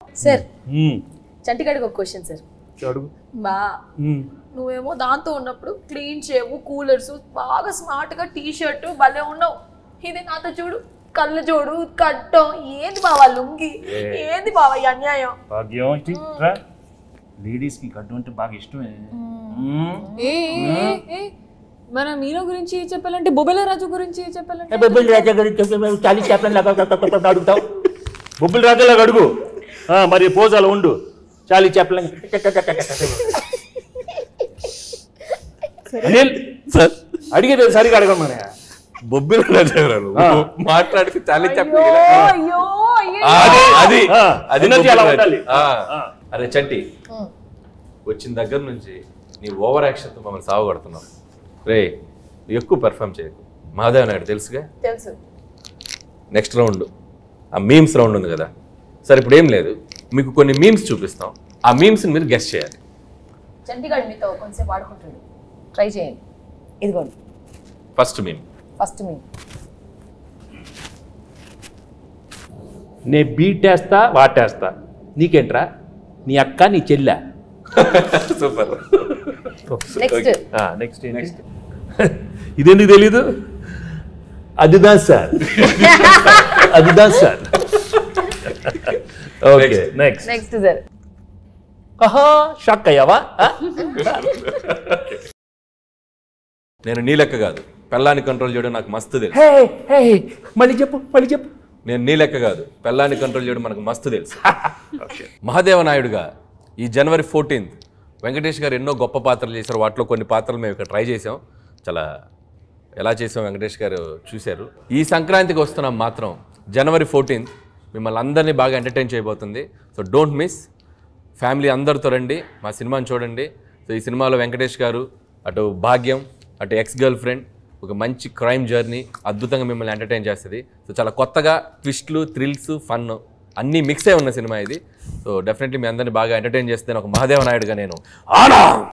Sir చంటిగాడికి ఒక question sir. అడుగు. బా నువ్వేమో దాంతో ఉన్నప్పుడు క్లీన్ చేయవు, కూలర్స్, బాగా స్మార్ట్ గా టీ షర్ట్ భలే ఉన్నావు. ఇది నాతో చూడు, కళ్ళు చూడు, కట్టం, ఏది బావా లుంగి, ఏది బావా ఈ అన్యాయం? లేడీస్ కి కట్టు అంటే బాగా ఇష్టమే. మన మీలో గురించి చెప్పాలంటే బొబ్బెల రాజు గురించి చెప్పాలంటే బొబ్బిల్ రాజా గురించి చాలీ చెప్పండి అడుగుతావు. బొబ్బిల్ రాజాలాగా అడుగు. మరి పోజాలు ఉండు. చాలీ చెప్పలేం సార్ అడిగేది సరిగా అడగం మన బొబ్బిల రాజా గారు మాట్లాడితే చాలీ చెప్పలేదు. అరే చంటి, వచ్చిన దగ్గర నుంచి నీ ఓవర్ యాక్షన్తో మమ్మల్ని సావగొడుతున్నావు. రే ఎక్కువ పెర్ఫామ్ చేయకు. మహాదేవ్ నాయుడు తెలుసుగా. తెలుసు. నెక్స్ట్ రౌండ్ ఆ మీమ్స్ రౌండ్ ఉంది కదా. సరే ఇప్పుడు ఏం లేదు, మీకు కొన్ని మీమ్స్ చూపిస్తాం. ఆ మీమ్స్ని మీరు గెస్ట్ చేయాలి. చంటిగాడు మీతో కొంచెంసేపు ఆడుకుంటాడు, ట్రై చేయండి. ఇదిగోండి ఫస్ట్ మీమ్. నే బీటేస్తా వాటేస్తా, నీకేంట్రా? నీ అక్క నీ చెల్లె. సూపర్. నెక్స్ట్ ఇదెందుకు తెలీదు? అదిదాన్ sir. Okay next sir. Shock అయ్యావా? నేను నీ లెక్క కాదు, పెళ్ళాన్ని కంట్రోల్ చేయడం నాకు మస్తు తెలుసు. మళ్ళీ చెప్పు. నేను నీ లెక్క కాదు, పెళ్ళాన్ని కంట్రోల్ చేయడం మనకు మస్తు తెలుసు. మహాదేవ నాయుడుగా ఈ జనవరి 14th వెంకటేష్ గారు ఎన్నో గొప్ప పాత్రలు చేశారు. వాటిలో కొన్ని పాత్రలు మేము ఇక్కడ ట్రై చేసాం. చాలా ఎలా చేసాం వెంకటేష్ గారు చూశారు. ఈ సంక్రాంతికి వస్తున్నాం మాత్రం జనవరి 14th మిమ్మల్ని అందరినీ బాగా ఎంటర్టైన్ చేయబోతుంది. So don't miss. ఫ్యామిలీ అందరితో రండి, మా సినిమాని చూడండి. సో ఈ సినిమాలో వెంకటేష్ గారు, అటు భాగ్యం, అటు ఎక్స్ గర్ల్ ఫ్రెండ్, ఒక మంచి క్రైమ్ జర్నీ అద్భుతంగా మిమ్మల్ని ఎంటర్టైన్ చేస్తుంది. సో చాలా కొత్తగా ట్విస్ట్లు, థ్రిల్స్, ఫన్ అన్నీ మిక్స్ అయి ఉన్న సినిమా ఇది. సో డెఫినెట్లీ మీ అందరినీ బాగా ఎంటర్టైన్ చేస్తే ఒక మహాదేవ నాయుడుగా నేను ఆనా